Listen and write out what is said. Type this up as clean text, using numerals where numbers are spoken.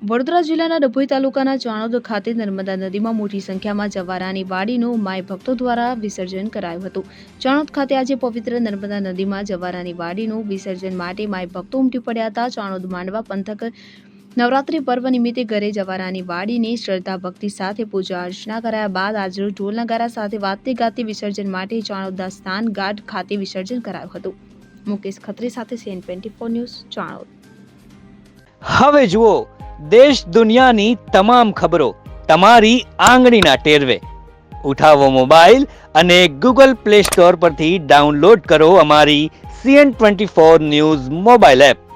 વડોદરા જિલ્લાના ડભોઈ તાલુકાના ચાણોદ ખાતે નર્મદા નદીમાં મોટી સંખ્યામાં જવારાની વાડીનું માય ભક્તો દ્વારા વિસર્જન કરાયું હતું. ચાણોદ ખાતે આજે પવિત્ર નર્મદા નદીમાં જવારાની વાડીનું વિસર્જન માટે માય ભક્તો ઉમટી પડ્યા હતા. ચાણોદ માંડવા પંથક નવરાત્રી પર્વ નિમિત્તે ઘરે જવારાની વાડીની શ્રદ્ધા ભક્તિ સાથે પૂજા અર્ચના કરાયા બાદ આજરોજ ઢોલ નગારા સાથે વાતે ગાતે વિસર્જન માટે ચાણોદના સ્થાન ઘાટ ખાતે વિસર્જન કરાયું હતું. મુકેશ ખત્રી સાથે CN24 ન્યૂઝ ચાણોદ. હવે જુઓ દેશ દુનિયાની તમામ ખબરો તમારી આંગળીના ટેરવે. ઉઠાવો મોબાઈલ અને Google Play Store પરથી ડાઉનલોડ કરો અમારી CN24 ન્યૂઝ મોબાઈલ એપ.